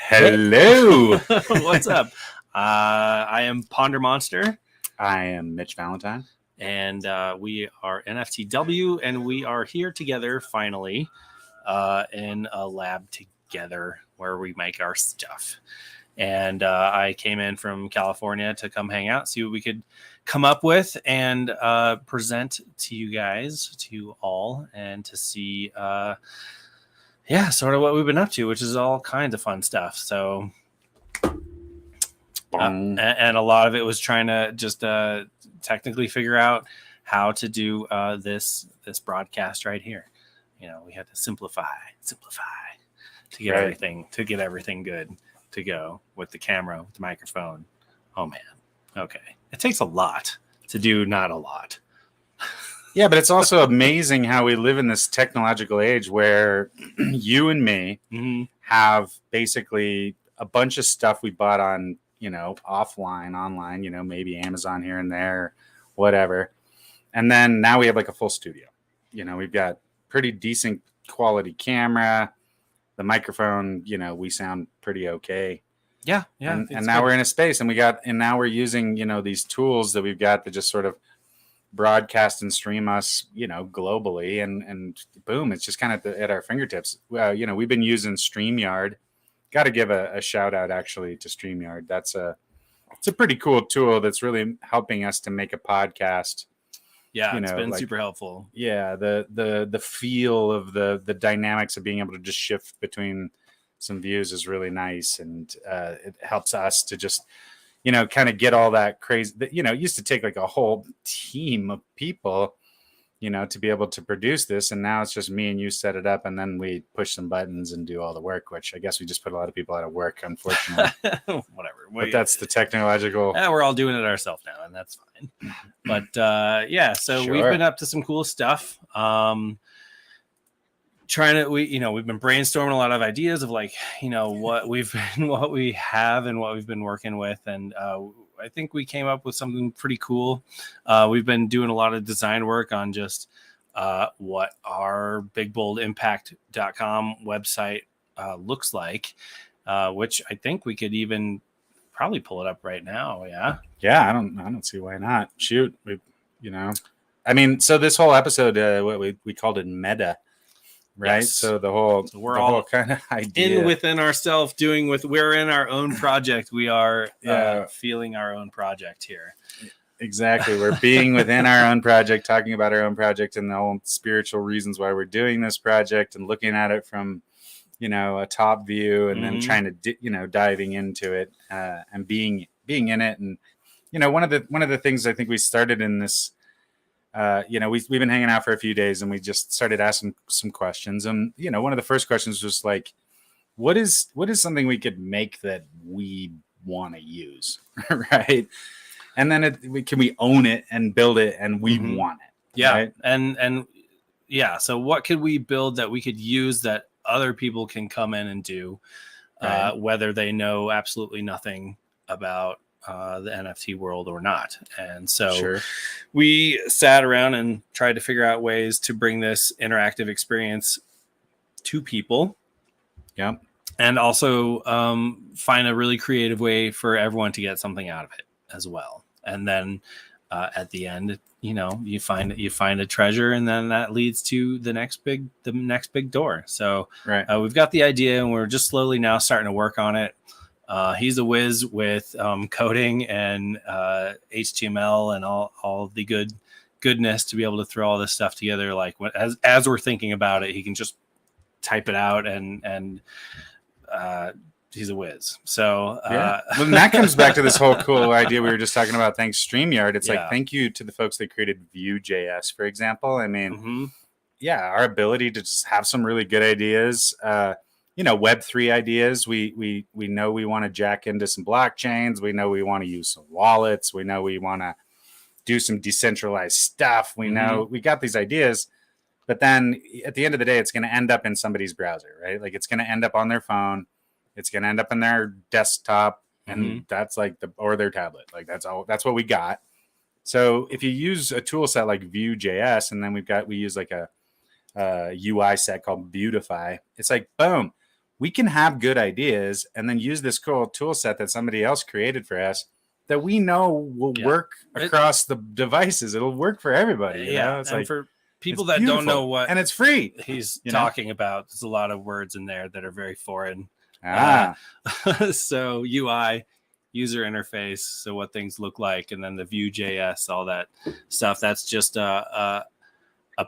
Hello. What's up? I am PonderMonster. I am Mitch Valentine. And we are NFTW, and we are here together finally in a lab together where we make our stuff. And I came in from California to come hang out, see what we could come up with and present to you guys, to you all, and to see, sort of what we've been up to, which is all kinds of fun stuff. So, and a lot of it was trying to just technically figure out how to do this broadcast right here. You know, we had to simplify to get everything good to go with the camera, with the microphone. Oh man. Okay. It takes a lot to do not a lot. Yeah, but it's also amazing how we live in this technological age where you and me have basically a bunch of stuff we bought on, offline, online, maybe Amazon here and there, whatever. And then now we have like a full studio. We've got pretty decent quality camera. The microphone, we sound pretty okay. Yeah. And now we're in a space and now we're using, these tools that we've got to just sort of broadcast and stream us, globally. And boom, it's just kind of at our fingertips. We've been using StreamYard. Got to give a shout out actually to StreamYard. It's a pretty cool tool that's really helping us to make a podcast. Yeah, it's been super helpful. Yeah, the feel of the dynamics of being able to just shift between some views is really nice, and it helps us to just kind of get all that crazy. It used to take like a whole team of people, to be able to produce this, and now it's just me and you set it up, and then we push some buttons and do all the work. Which I guess we just put a lot of people out of work, unfortunately. Whatever. But that's the technological. Yeah, we're all doing it ourselves now, and that's fine. But so Sure. We've been up to some cool stuff. We've been brainstorming a lot of ideas of what we have and what we've been working with, and I think we came up with something pretty cool. We've been doing a lot of design work on just what our bigboldimpact.com website looks like, which I think we could even probably pull it up right now. Yeah, I don't see why not. Shoot, so this whole episode, we called it meta, right? Yes. So we're all kind of idea within ourselves we're in our own project. We are feeling our own project here. Exactly. We're being within our own project, talking about our own project and the whole spiritual reasons why we're doing this project, and looking at it from a top view, and then trying to diving into it and being in it. And one of the things I think we started in this, we've been hanging out for a few days, and we just started asking some questions. And one of the first questions was like, what is something we could make that we want to use, right? And then can we own it and build it, and we want it? Yeah, right? and yeah. So what could we build that we could use that other people can come in and do, right, whether they know absolutely nothing about the NFT world or not? And so we sat around and tried to figure out ways to bring this interactive experience to people. Yep. And also find a really creative way for everyone to get something out of it as well. And then at the end, you find a treasure, and then that leads to the next big door. So we've got the idea, and we're just slowly now starting to work on it. He's a whiz with coding and HTML and all the goodness to be able to throw all this stuff together. Like as we're thinking about it, he can just type it out, and he's a whiz. So well, that comes back to this whole cool idea we were just talking about. Thanks StreamYard. It's like, thank you to the folks that created Vue.js, for example. I mean, our ability to just have some really good ideas. Web3 ideas. We know we want to jack into some blockchains. We know we want to use some wallets. We know we want to do some decentralized stuff. We know we got these ideas, but then at the end of the day, it's going to end up in somebody's browser, right? Like it's going to end up on their phone. It's going to end up in their desktop, and that's or their tablet. Like that's what we got. So if you use a tool set like Vue.js, and then we use like a UI set called Beautify, it's like, boom, we can have good ideas and then use this cool tool set that somebody else created for us that we know will work across the devices. It'll work for everybody. You know? It's and like, for people that don't know what, and it's free, he's talking about, there's a lot of words in there that are very foreign. So UI, user interface, so what things look like, and then the Vue.js, all that stuff. That's just a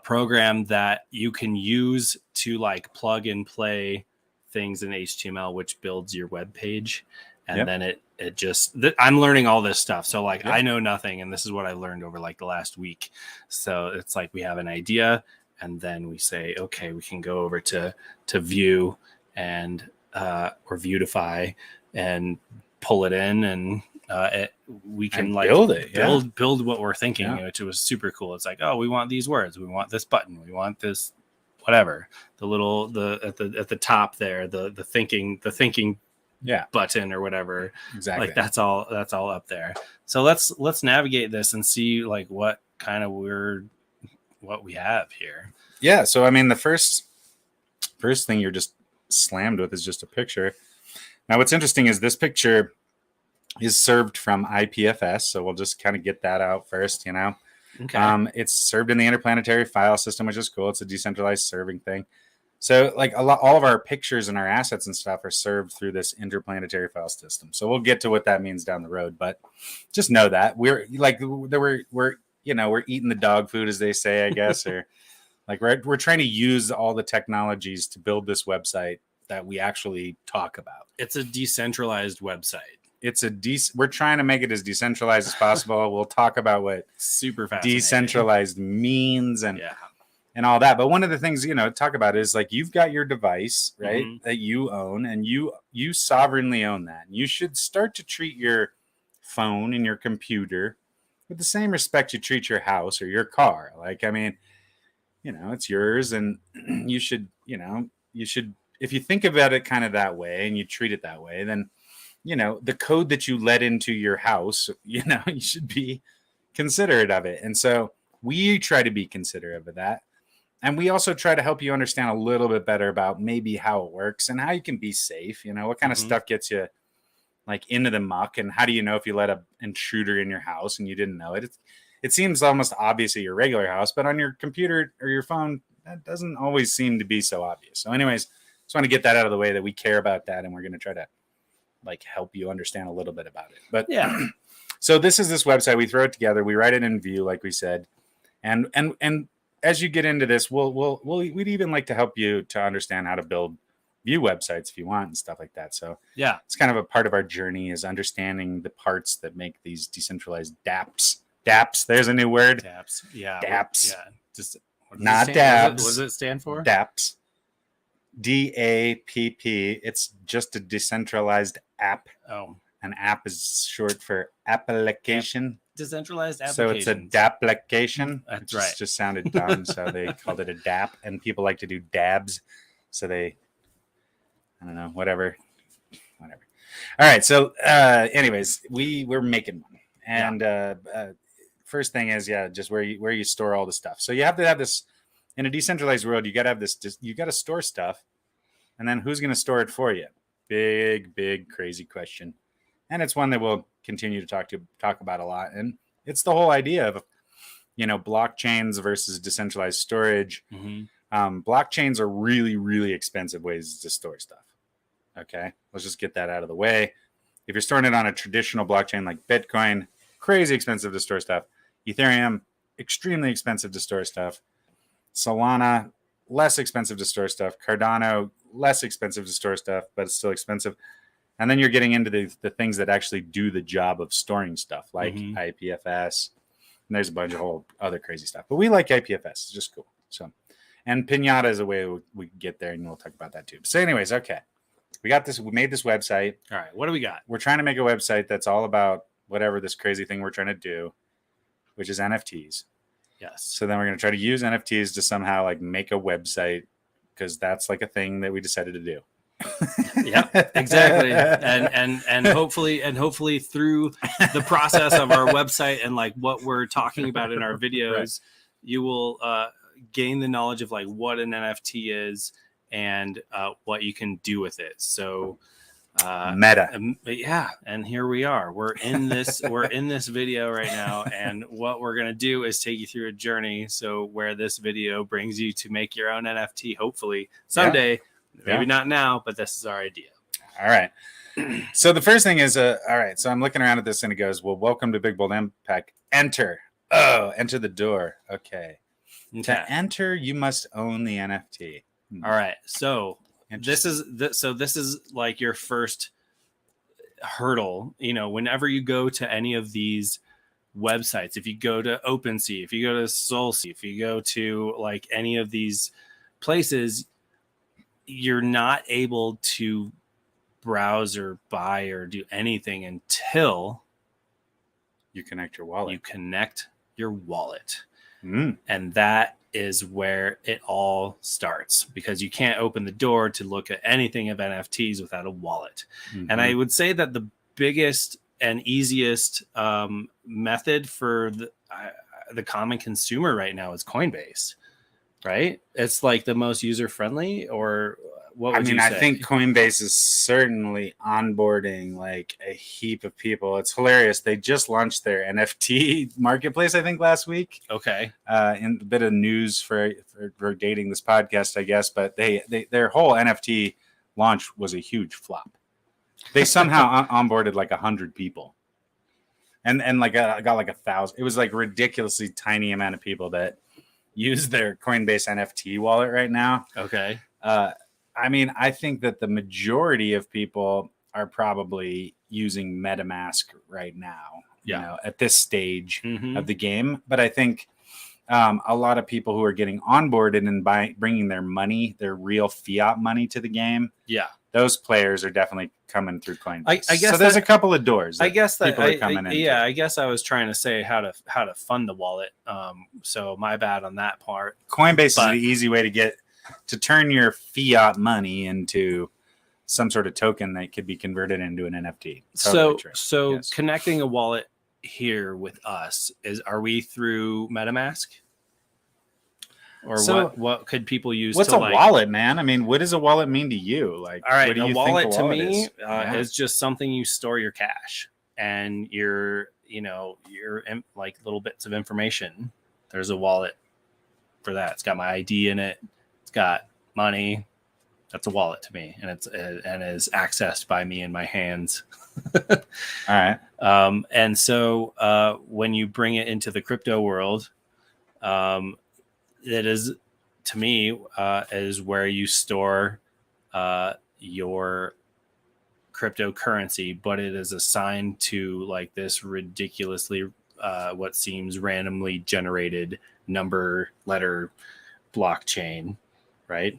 program that you can use to like plug and play things in HTML, which builds your web page. And then it just, I'm learning all this stuff. So like, I know nothing. And this is what I learned over like the last week. So it's like, we have an idea and then we say, okay, we can go over to Vue and, or Vuetify and pull it in and, we can like build what we're thinking, which was super cool. It's like, oh, we want these words. We want this button. We want this, whatever, at the top there, the thinking button or whatever. Exactly. Like that's all up there. So let's navigate this and see like what kind of what we have here. Yeah. So, I mean, the first thing you're just slammed with is just a picture. Now, what's interesting is this picture is served from IPFS. So we'll just kind of get that out first, you know. Okay. It's served in the interplanetary file system, which is cool. It's a decentralized serving thing. So like all of our pictures and our assets and stuff are served through this interplanetary file system. So we'll get to what that means down the road, but just know that we're eating the dog food, as they say, I guess, or like we're trying to use all the technologies to build this website that we actually talk about. It's a decentralized website. We're trying to make it as decentralized as possible. We'll talk about what super fascinating decentralized means and all that. But one of the things, talk about is like, you've got your device, right? Mm-hmm. That you own, and you sovereignly own that. And you should start to treat your phone and your computer with the same respect you treat your house or your car. Like, I mean, it's yours, and you should, if you think about it kind of that way and you treat it that way, then the code that you let into your house, you should be considerate of it. And so we try to be considerate of that. And we also try to help you understand a little bit better about maybe how it works and how you can be safe. What kind of stuff gets you like into the muck, and how do you know if you let an intruder in your house and you didn't know it? It seems almost obvious at your regular house, but on your computer or your phone, that doesn't always seem to be so obvious. So anyways, just want to get that out of the way, that we care about that, and we're going to try to like help you understand a little bit about it. But so this is this website. We throw it together. We write it in Vue, like we said, and as you get into this, we'd even like to help you to understand how to build Vue websites if you want and stuff like that. So it's kind of a part of our journey, is understanding the parts that make these decentralized dApps. DApps. There's a new word. DApps. Yeah. DApps. Yeah. Just not dabs. What does it stand for? DApps. DAPP. It's just a decentralized app. Oh. An app is short for application. Decentralized application. So it's a DApplication. That's right. Just sounded dumb, so they called it a DApp. And people like to do dabs, so they, I don't know, whatever. All right. So, anyways, we're making one, and first thing is just where you store all the stuff. So you have to have this in a decentralized world. You got to have this. You got to store stuff, and then who's going to store it for you? Big, crazy question. And it's one that we'll continue to talk about a lot. And it's the whole idea of, blockchains versus decentralized storage. Mm-hmm. Blockchains are really, really expensive ways to store stuff. Okay, let's just get that out of the way. If you're storing it on a traditional blockchain like Bitcoin, crazy expensive to store stuff. Ethereum, extremely expensive to store stuff. Solana, less expensive to store stuff. Cardano, less expensive to store stuff, but it's still expensive. And then you're getting into the things that actually do the job of storing stuff, like IPFS. And there's a bunch of whole other crazy stuff. But we like IPFS. It's just cool. So, and Pinata is a way we get there, and we'll talk about that too. So anyways, okay. We got this. We made this website. All right. What do we got? We're trying to make a website that's all about whatever this crazy thing we're trying to do, which is NFTs. Yes. So then we're going to try to use NFTs to somehow like make a website, because that's like a thing that we decided to do. Yep, exactly. And hopefully through the process of our website and like what we're talking about in our videos, you will gain the knowledge of like what an NFT is and what you can do with it. So meta. Yeah, and here we are. We're in this video right now, and what we're gonna do is take you through a journey. So where this video brings you to make your own NFT, hopefully someday, maybe not now, but this is our idea. All right. So the first thing is, all right. So I'm looking around at this, and it goes, "Well, welcome to Big Bold Impact. Enter. Oh, enter the door. Okay. To enter, you must own the NFT. All right. So this is like your first hurdle. Whenever you go to any of these websites, if you go to OpenSea, if you go to SoulSea, if you go to like any of these places, you're not able to browse or buy or do anything until you connect your wallet. And that is where it all starts, because you can't open the door to look at anything of NFTs without a wallet. And I would say that the biggest and easiest method for the common consumer right now is Coinbase, right? It's like the most user-friendly, or what would you say? I think Coinbase is certainly onboarding like a heap of people. It's hilarious. They just launched their NFT marketplace, I think, last week. Okay. In a bit of news for dating this podcast, I guess, but their whole NFT launch was a huge flop. They somehow onboarded like 100 people, and like got like 1,000. It was like ridiculously tiny amount of people that use their Coinbase NFT wallet right now. Okay. I think that the majority of people are probably using MetaMask right now, at this stage of the game. But I think a lot of people who are getting onboarded and bringing their money, their real fiat money to the game, those players are definitely coming through Coinbase. I guess so. There's a couple of doors. I guess that people are coming in. Yeah, I guess I was trying to say how to fund the wallet. So my bad on that part. Coinbase is the easy way to turn your fiat money into some sort of token that could be converted into an NFT. So yes. Connecting a wallet here with us are we through MetaMask? Or what could people use? What's a wallet, man? What does a wallet mean to you? Like, all right, what do you wallet think to me is just something you store your cash and your like little bits of information. There's a wallet for that. It's got my ID in it. It's got money. That's a wallet to me, and is accessed by me in my hands. All right. And so when you bring it into the crypto world, it is, to me, is where you store your cryptocurrency, but it is assigned to like this ridiculously what seems randomly generated number letter blockchain, right?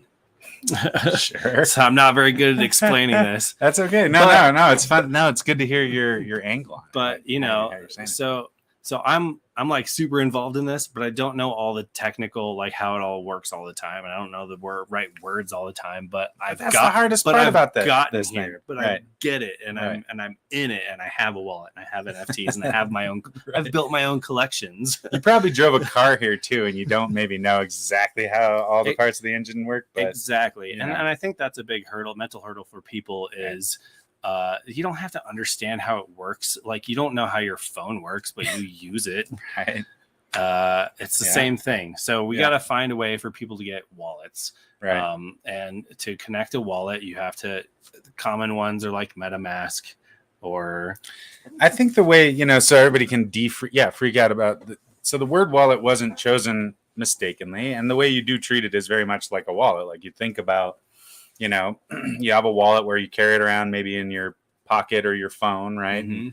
Sure. So I'm not very good at explaining this. That's okay. No, it's fun. No, it's good to hear your angle on it. But so I'm like super involved in this, but I don't know all the technical, like how it all works all the time, and I don't know the right words all the time. But the hardest part about this thing. But I get it, and I'm in it, and I have a wallet, and I have NFTs, and I have my own. I've built my own collections. You probably drove a car here too, and you don't maybe know exactly how all the parts of the engine work. But, exactly, and I think that's a big mental hurdle for people is. You don't have to understand how it works. Like, you don't know how your phone works, but you use it. Right. It's the same thing. So we got to find a way for people to get wallets. Right. And to connect a wallet, you have to. The common ones are like MetaMask, or I think the way so everybody can freak out about. So the word wallet wasn't chosen mistakenly, and the way you do treat it is very much like a wallet. Like you think about. You have a wallet where you carry it around maybe in your pocket or your phone, right? Mm-hmm.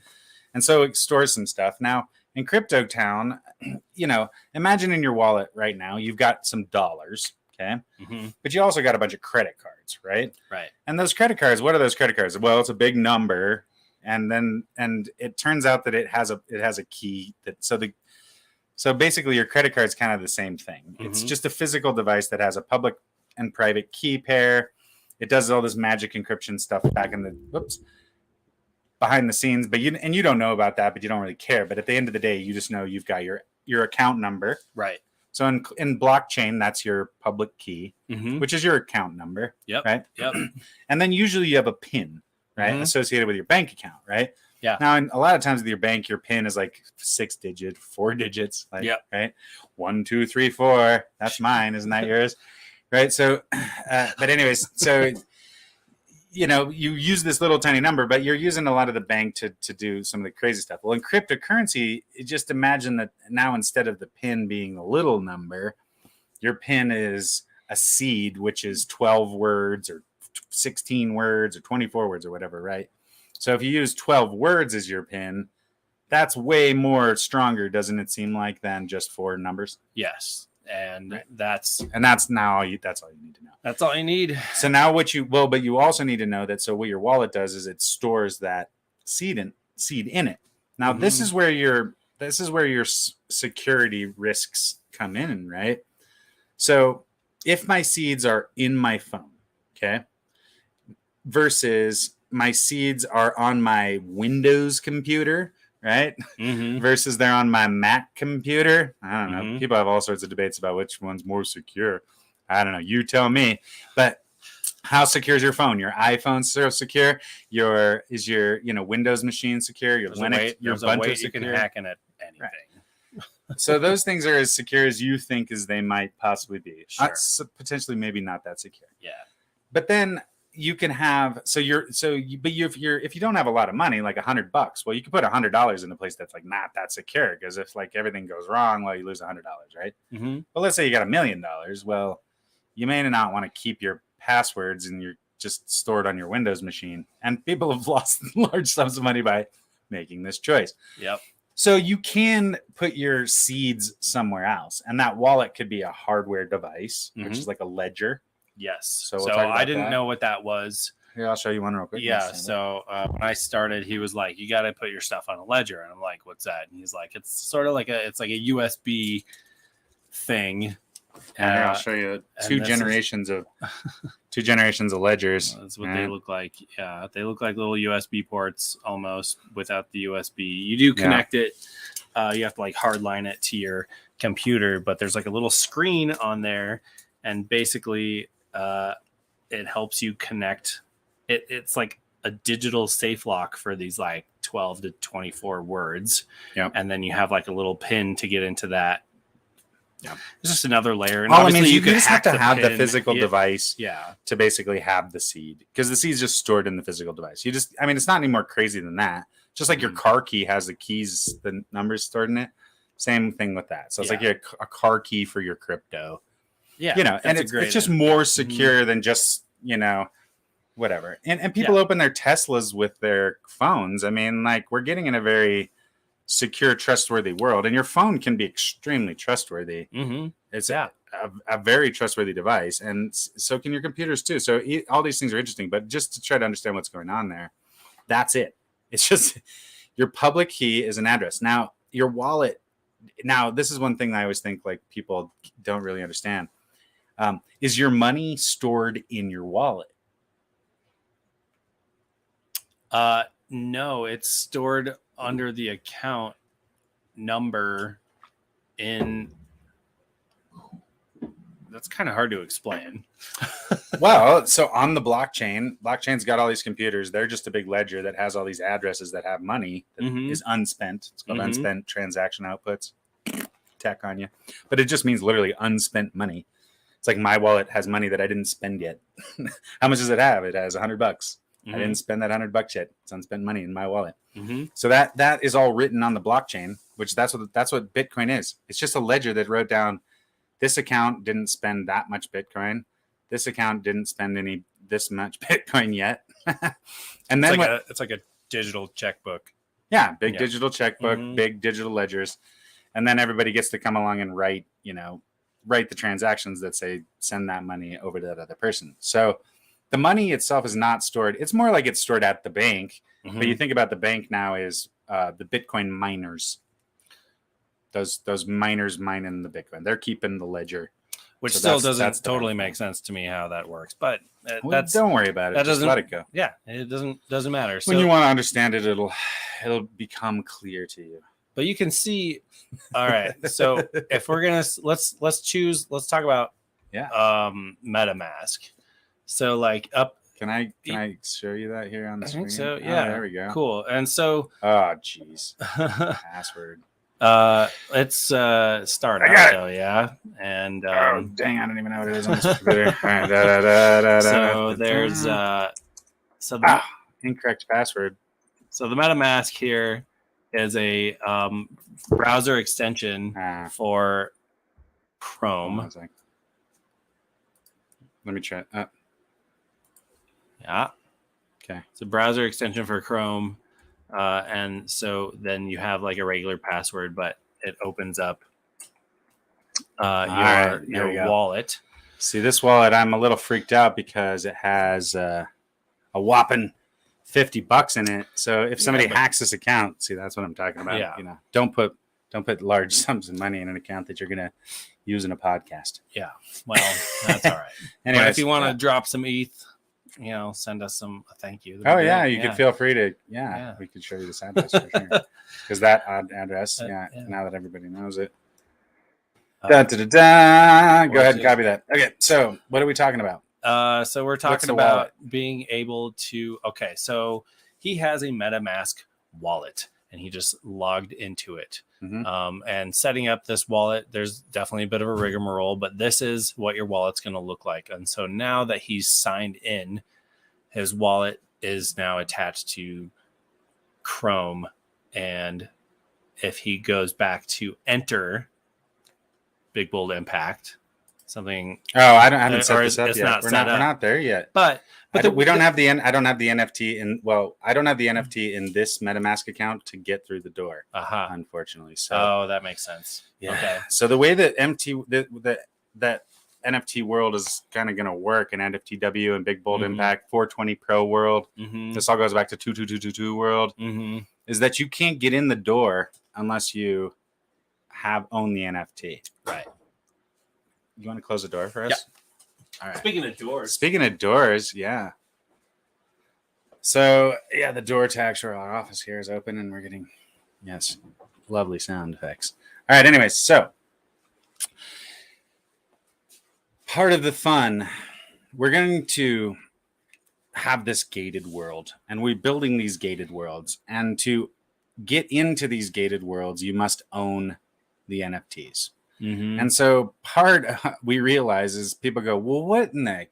And so it stores some stuff. Now, in Crypto Town, imagine in your wallet right now, you've got some dollars, okay? Mm-hmm. But you also got a bunch of credit cards, right? Right. And those credit cards, what are those credit cards? Well, it's a big number. And it turns out that it has a key so basically your credit card is kind of the same thing. Mm-hmm. It's just a physical device that has a public and private key pair. It does all this magic encryption stuff behind the scenes, but you don't know about that, but you don't really care. But at the end of the day, you just know you've got your account number. Right. So in blockchain, that's your public key, which is your account number. Yep. Right. Yep. And then usually you have a PIN, right, associated with your bank account, right? Yeah. Now, a lot of times with your bank, your PIN is like 6 digit, 4 digits. Like, right. 1, 2, 3, 4. That's mine. Isn't that yours? Right. So, but anyways, so, you know, you use this little tiny number, but you're using a lot of the bank to do some of the crazy stuff. Well, in cryptocurrency, just imagine that now instead of the PIN being a little number, your PIN is a seed, which is 12 words or 16 words or 24 words or whatever, right? So if you use 12 words as your PIN, that's way more stronger, doesn't it seem like, than just 4 numbers? Yes. And that's all you need to know. That's all you need. So now but you also need to know that, so what your wallet does is it stores that seed in it. Now this is where your security risks come in, right? So if my seeds are in my phone, okay, versus my seeds are on my Windows computer, right? Versus they're on my Mac computer. I don't know. People have all sorts of debates about which one's more secure. I don't know. You tell me. But how secure is your phone? Your iPhone's so secure. Is your Windows machine secure? Your Linux, your Ubuntu secure. You can hack in it anything. Right. So those things are as secure as you think as they might possibly be. Sure. Potentially, maybe not that secure. Yeah. But then you can have if you don't have a lot of money, like $100, well, you can put $100 in a place that's like not that secure, because if like everything goes wrong, well, you lose $100, right? But let's say you got $1 million. Well, you may not want to keep your passwords and you're just stored on your Windows machine, and people have lost large sums of money by making this choice. Yep. So you can put your seeds somewhere else, and that wallet could be a hardware device, which is like a ledger. Yes. So I didn't know what that was. Here, I'll show you one real quick. Yeah. So when I started, he was like, "You got to put your stuff on a ledger," and I'm like, "What's that?" And he's like, "It's sort of like a USB thing." And here, I'll show you two generations of ledgers. That's what they look like. Yeah, they look like little USB ports almost without the USB. You do connect it. You have to like hardline it to your computer, but there's like a little screen on there, and basically it helps you connect. It's like a digital safe lock for these like 12 to 24 words. Yeah. And then you have like a little pin to get into that. Yeah. It's just another layer. And obviously you just have to have the physical device to basically have the seed, because the seed is just stored in the physical device. It's not any more crazy than that. Just like your car key has the keys, the numbers stored in it. Same thing with that. So it's like a car key for your crypto. Yeah. And it's just more secure than just, whatever. And people open their Teslas with their phones. I mean, like, we're getting in a very secure, trustworthy world, and your phone can be extremely trustworthy. It's a very trustworthy device, and so can your computers too. So all these things are interesting, but just to try to understand what's going on there, that's it. It's just your public key is an address. Now, your wallet. Now, this is one thing I always think like people don't really understand. Is your money stored in your wallet? No, it's stored under the account number in. That's kind of hard to explain. Well, so on the blockchain's got all these computers. They're just a big ledger that has all these addresses that have money that is unspent. It's called unspent transaction outputs. Tech on you. But it just means literally unspent money. It's like my wallet has money that I didn't spend yet. How much does it have? It has $100. I didn't spend that $100 yet. It's unspent money in my wallet. So that is all written on the blockchain, which that's what Bitcoin is. It's just a ledger that wrote down, this account didn't spend that much Bitcoin. This account didn't spend this much Bitcoin yet. And then it's like a digital checkbook. Yeah, digital checkbook, big digital ledgers. And then everybody gets to come along and write the transactions that say send that money over to that other person. So the money itself is not stored. It's more like it's stored at the bank. But you think about the bank now is the Bitcoin miners. Those miners mining the Bitcoin. They're keeping the ledger. Which still doesn't totally make sense to me how that works. But don't worry about it. Just let it go. Yeah, it doesn't matter. When you want to understand it, it'll become clear to you. But you can see. All right. So if we're gonna let's talk about MetaMask. So like up. Can I show you that here on the screen? I think so. Yeah. Oh, there we go. Cool. And so. Oh, jeez. Password. Let's start out though. Yeah. And oh dang, I don't even know what it is on this computer. So there's incorrect password. So the MetaMask here is a browser extension for Chrome. Let me try. Yeah. Okay. It's a browser extension for Chrome. And so then you have like a regular password, but it opens up your wallet. See, this wallet, I'm a little freaked out because it has a whopping $50 in it. So if somebody hacks this account, see, that's what I'm talking about. Yeah. You know, don't put large sums of money in an account that you're gonna use in a podcast. Yeah. Well, that's all right. Anyway, if you want to drop some ETH, you know, send us a thank you. Oh yeah, you could feel free to. Yeah, we could show you this address for sure. Because that address, now that everybody knows it. Go ahead and copy that. Okay, so what are we talking about? So we're talking about being able to. Okay, so he has a MetaMask wallet, and he just logged into it. Mm-hmm. And setting up this wallet, there's definitely a bit of a rigmarole, but this is what your wallet's going to look like. And so now that he's signed in, his wallet is now attached to Chrome. And if he goes back to enter Big Bold Impact, something. Oh, I haven't set this up yet. We're not there yet. But we don't have the I don't have the NFT in. Well, I don't have the NFT in this MetaMask account to get through the door. Unfortunately. So. Oh, that makes sense. Yeah. Okay. So the way that that NFT world is kind of going to work in NFTW and Big Bold Impact 420 Pro world. Mm-hmm. This all goes back to 2222 world. Mm-hmm. Is that you can't get in the door unless you own the NFT. Right. You want to close the door for us? Yeah. All right. Speaking of doors, yeah. So, the door tags for our office here is open, and we're getting, lovely sound effects. All right, anyways, so part of the fun, we're going to have this gated world, and we're building these gated worlds. And to get into these gated worlds, you must own the NFTs. Mm-hmm. And so we realize is people go, well, what in the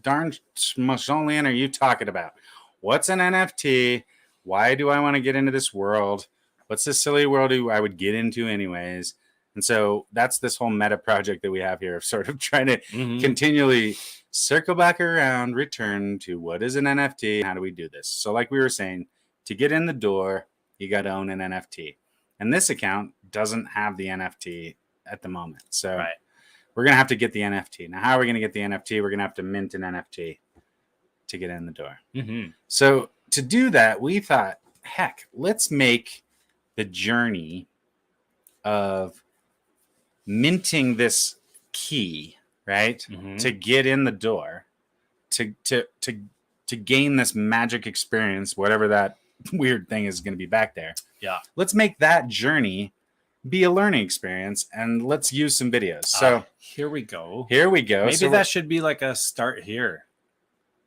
darn schmozolan are you talking about? What's an NFT? Why do I want to get into this world? What's this silly world I would get into anyways? And so that's this whole meta project that we have here of sort of trying to continually circle back around, return to what is an NFT? How do we do this? So like we were saying, to get in the door, you got to own an NFT. And this account doesn't have the NFT at the moment. So we're going to have to get the NFT. Now, how are we going to get the NFT? We're going to have to mint an NFT to get in the door. Mm-hmm. So to do that, we thought, heck, let's make the journey of minting this key, right? Mm-hmm. To get in the door, to gain this magic experience, whatever that weird thing is going to be back there. Yeah. Let's make that journey be a learning experience, and let's use some videos. So here we go. Maybe that should be like a start here.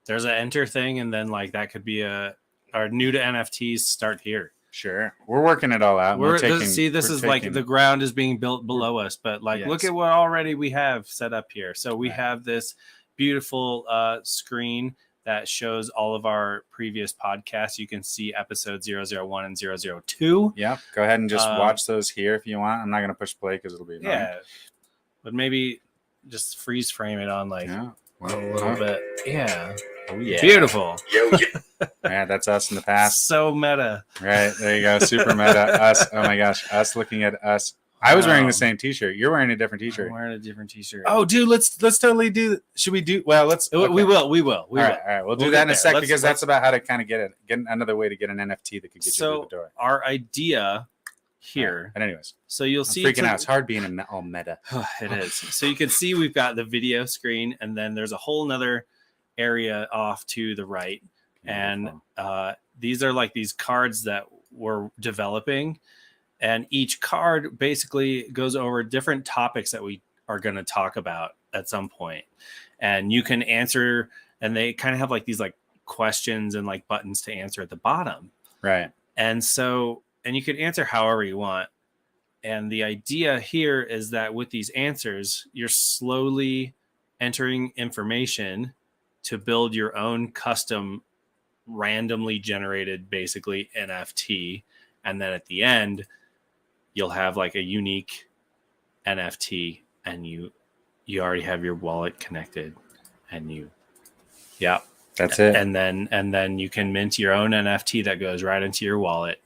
There's an enter thing, and then like that could be our new to NFTs start here. Sure. We're working it all out. This is like the ground is being built below us, but like look at what already we have set up here. So we have this beautiful screen that shows all of our previous podcasts. You can see episode 001 and 002. Yeah. Go ahead and just watch those here if you want. I'm not going to push play because it'll be annoying. Yeah. But maybe just freeze frame it on like a little bit. Yeah. Oh, yeah. Beautiful. Yeah, that's us in the past. So meta. Right. There you go. Super meta. Us. Oh my gosh. Us looking at us. I was wearing the same t-shirt. You're wearing a different t-shirt. I'm wearing a different t-shirt. Oh, dude, let's totally do. Should we do? Well, let's. Okay. We will. All right. We'll do that in a sec because that's about how to kind of get another way to get an NFT that could get you through the door. Our idea here. But anyways, so you'll see. Freaking out. It's hard being all meta. It is. So you can see we've got the video screen, and then there's a whole nother area off to the right, and these are like these cards that we're developing. And each card basically goes over different topics that we are going to talk about at some point. And you can answer, and they kind of have like these like questions and like buttons to answer at the bottom. Right. And so, and you can answer however you want. And the idea here is that with these answers, you're slowly entering information to build your own custom, randomly generated, basically NFT. And then at the end, you'll have like a unique NFT, and you already have your wallet connected, and that's it. And then you can mint your own NFT that goes right into your wallet.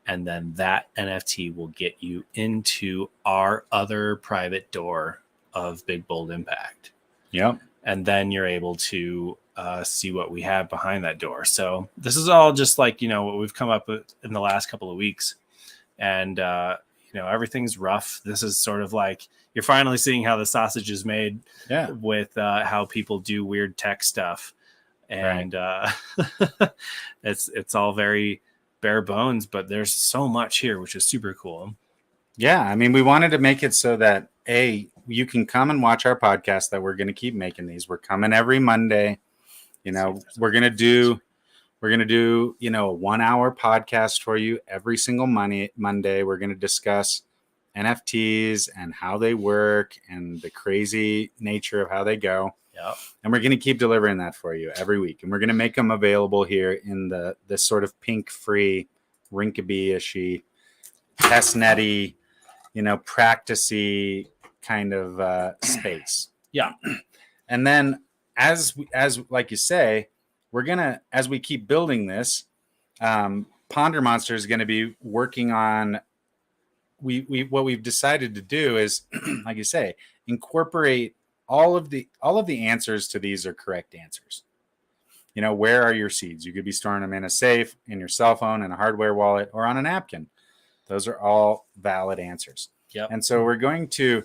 And then that NFT will get you into our other private door of Big Bold Impact. Yep. And then you're able to see what we have behind that door. So this is all just like, what we've come up with in the last couple of weeks. And, everything's rough. This is sort of like you're finally seeing how the sausage is made with how people do weird tech stuff. And it's all very bare bones, but there's so much here, which is super cool. Yeah. I mean, we wanted to make it so that you can come and watch our podcast, that we're going to keep making these. We're coming every Monday. We're going to do, a 1 hour podcast for you every single Monday. We're going to discuss NFTs and how they work and the crazy nature of how they go. Yep. And we're going to keep delivering that for you every week. And we're going to make them available here in the sort of pink-free, Rinkeby-ishy, testnetty, practice-y kind of space. Yeah. And then as like you say, we're going to, as we keep building this, PonderMonster is going to be working on, what we've decided to do is, like you say, incorporate all of the answers to these are correct answers. Where are your seeds? You could be storing them in a safe, in your cell phone, in a hardware wallet, or on a napkin. Those are all valid answers. Yep. And so we're going to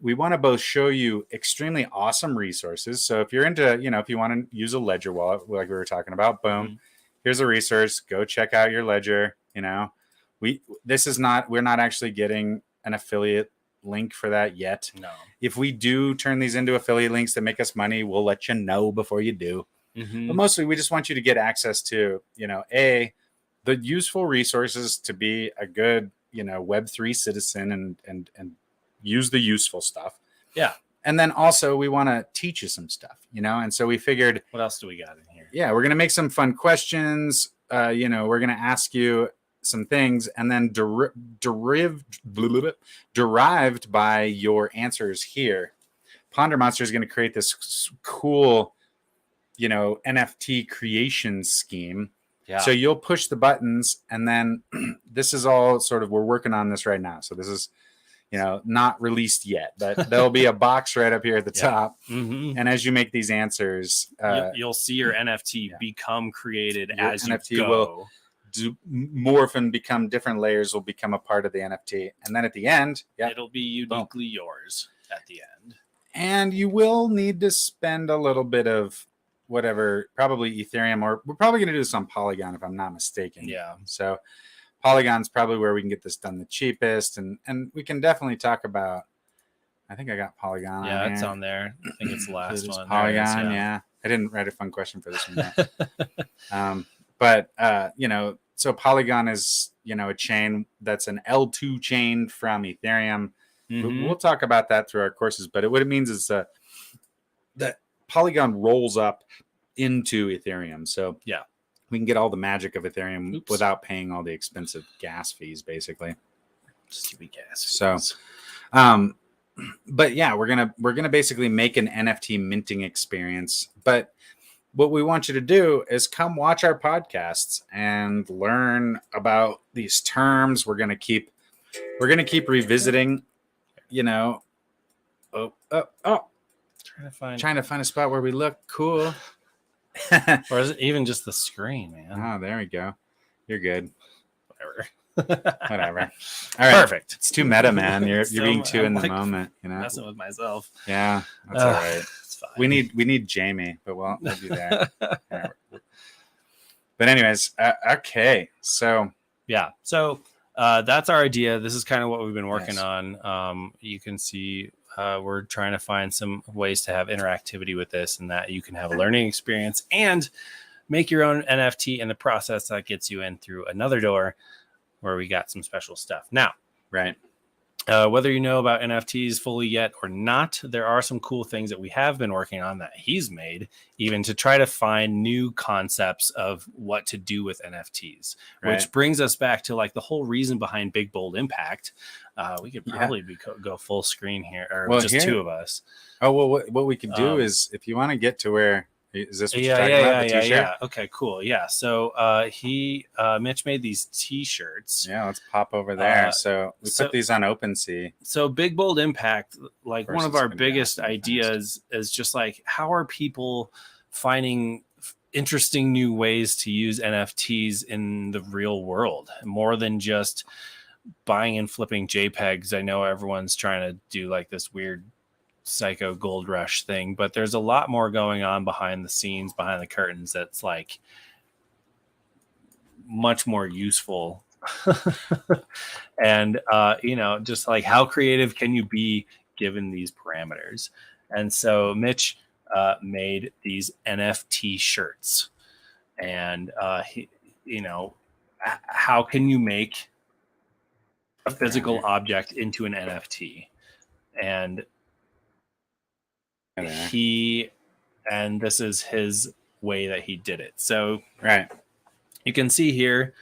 we want to both show you extremely awesome resources. So if you're into, if you want to use a ledger wallet, like we were talking about, boom, here's a resource. Go check out your ledger. We're not actually getting an affiliate link for that yet. No. If we do turn these into affiliate links that make us money, we'll let you know before you do. Mm-hmm. But mostly we just want you to get access to, the useful resources to be a good, Web3 citizen and use the useful stuff. Yeah. And then also we want to teach you some stuff, and so we figured, what else do we got in here? Yeah, we're going to make some fun questions. We're going to ask you some things, and then derived by your answers here, PonderMonster is going to create this cool, NFT creation scheme. Yeah. So you'll push the buttons, and then this is all sort of, we're working on this right now. So this is, not released yet, but there'll be a box right up here at the top. Mm-hmm. And as you make these answers, you'll see your NFT become created your as NFT you go. Will morph and become different layers, will become a part of the NFT. And then at the end, it'll be uniquely yours at the end. And you will need to spend a little bit of whatever, probably Ethereum, or we're probably going to do this on Polygon if I'm not mistaken. Yeah. So Polygon's probably where we can get this done the cheapest. And we can definitely talk about, I think I got Polygon. Yeah, on it's here. on there. I think it's the last one. Polygon, yeah. I didn't write a fun question for this one. But, so Polygon is, a chain that's an L2 chain from Ethereum. Mm-hmm. We'll talk about that through our courses, but what it means is that Polygon rolls up into Ethereum. So yeah, we can get all the magic of Ethereum without paying all the expensive gas fees, basically. Stupid gas fees. So, but yeah, we're gonna basically make an NFT minting experience. But what we want you to do is come watch our podcasts and learn about these terms. We're gonna keep revisiting. Trying to find a spot where we look cool. Or is it even just the screen, man? Oh, there we go. You're good. Whatever. All right. Perfect. It's too meta, man. You're being too in the moment, Messing with myself. Yeah, that's all right. It's fine. We need Jamie, but we'll be there. But anyways, okay. So yeah. So that's our idea. This is kind of what we've been working Yes. on. You can see we're trying to find some ways to have interactivity with this, and that you can have a learning experience and make your own NFT in the process. That gets you in through another door where we got some special stuff. Now, Right. Whether you know about NFTs fully yet or not, there are some cool things that we have been working on that he's made, even to try to find new concepts of what to do with NFTs, which brings us back to like the whole reason behind Big Bold Impact. We could probably go full screen here, or just two of us. Oh, well, what we could do is, if you want to get to where, is this what you're talking about? The t-shirt? Yeah. Okay, cool. Yeah. So Mitch made these t-shirts. Yeah, let's pop over there. So we put these on OpenSea. So Big Bold Impact, like one of our biggest ideas is just like, how are people finding interesting new ways to use NFTs in the real world, more than just buying and flipping JPEGs? I know everyone's trying to do like this weird psycho gold rush thing, but there's a lot more going on behind the scenes, behind the curtains, that's like much more useful. And just like, how creative can you be given these parameters? And so Mitch made these NFT shirts, and how can you make a physical object into an NFT? And this is his way that he did it. So you can see here,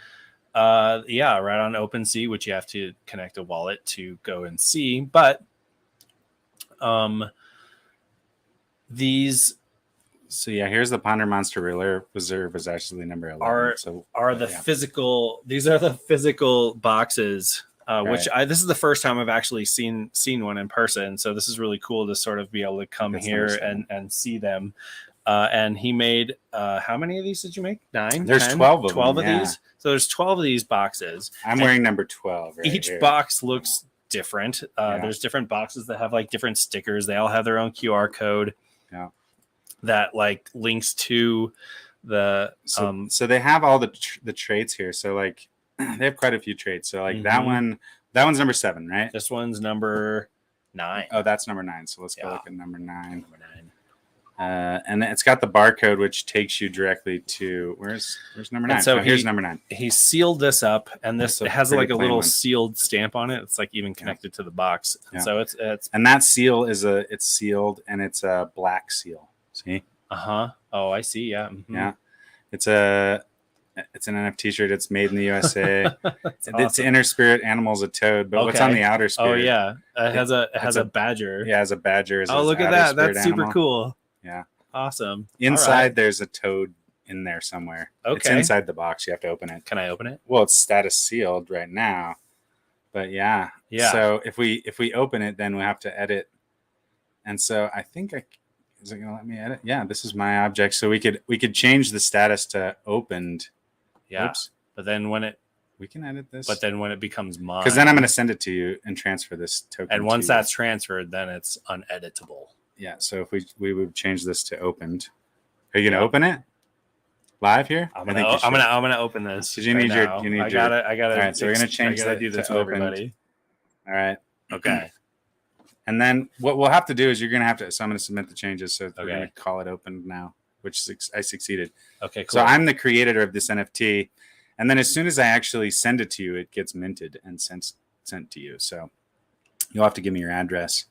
right on OpenSea, which you have to connect a wallet to go and see. But these. So here's the PonderMonster Reserve is actually number 11. These are the physical boxes. Which this is the first time I've actually seen one in person. So this is really cool to sort of be able to come here and see them. And he made, how many of these did you make? 9? There's 10? 12 of 12 them, of these. So there's 12 of these boxes. I'm wearing number 12. Each box looks different. There's different boxes that have like different stickers. They all have their own QR code that like links to the. So they have all the traits here. So like, they have quite a few traits. So like that one's number 7, right? This one's number 9. Oh, that's number 9. So let's go look at number 9. And it's got the barcode, which takes you directly to where's number 9. So here's number 9. He sealed this up, and it has like a little sealed stamp on it. It's like even connected to the box. And so it's and that seal it's sealed, and it's a black seal. See? Oh, I see. Yeah. Yeah. It's an NFT shirt. It's made in the USA. It's inner spirit animal's a toad, but what's on the outer spirit? Oh yeah, it has a badger. Yeah, it has a badger. Oh, look at that! That's super animal. Cool. Yeah, awesome. Inside there's a toad in there somewhere. Okay, it's inside the box. You have to open it. Can I open it? Well, it's status sealed right now, but yeah. So if we open it, then we have to edit. And so I think is it gonna let me edit? Yeah, this is my object. So we could change the status to opened. Yeah. Oops. But then we can edit this. But then when it becomes mine, because then I'm going to send it to you and transfer this token. And once that's transferred, then it's uneditable. Yeah. So if we would change this to opened, are you going to open it live here? I'm gonna open this. Because you need your. I gotta. All right. So we're going to change that do this to with opened. everybody. All right. Okay. And then what we'll have to do is you're going to have to. So I'm going to submit the changes. So we're going to call it opened now. Which I succeeded. Okay, cool. So I'm the creator of this NFT, and then as soon as I actually send it to you, it gets minted and sent to you. So you'll have to give me your address,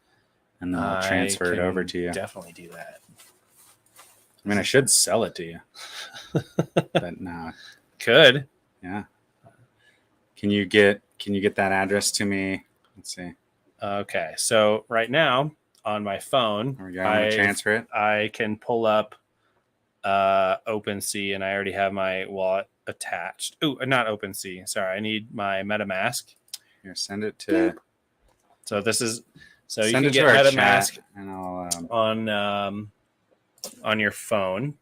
and then I'll transfer it over to you. Definitely do that. I mean, I should sell it to you, but no. Could. Yeah. Can you get that address to me? Let's see. Okay, so right now on my phone, I transfer it. I can pull up OpenSea, and I already have my wallet attached. Oh, not OpenSea. Sorry, I need my MetaMask. Here, send it to. So this is you can get MetaMask and I'll on your phone,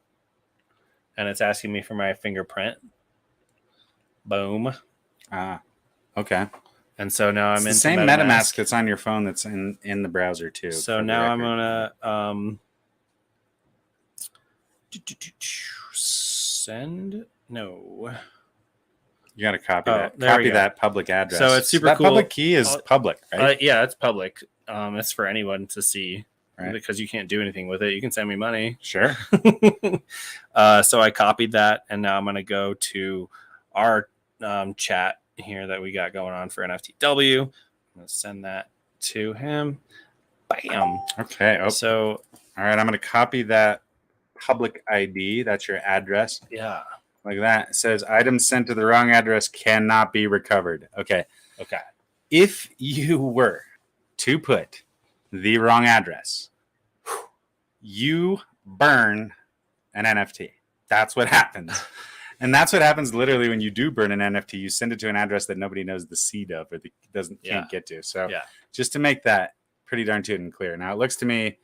and it's asking me for my fingerprint. Boom. Okay. And so now I'm in the same MetaMask that's on your phone that's in the browser too. So now I'm gonna send. No. You got to copy Oh, that. there Copy we go. that public address. So it's super that cool. Public key is public, right? Yeah, it's public. It's for anyone to see, right? Because you can't do anything with it. You can send me money. Sure. So I copied that, and now I'm going to go to our chat here that we got going on for NFTW. I'm going to send that to him. Bam. Okay. Oh. So, all right, I'm going to copy that public ID. That's your address. Yeah. Like that. It says items sent to the wrong address cannot be recovered. Okay. If you were to put the wrong address, you burn an NFT. That's what happens. And that's what happens literally when you do burn an NFT. You send it to an address that nobody knows the seed of or can't get to. So just to make that pretty darn tootin' clear. Now it looks to me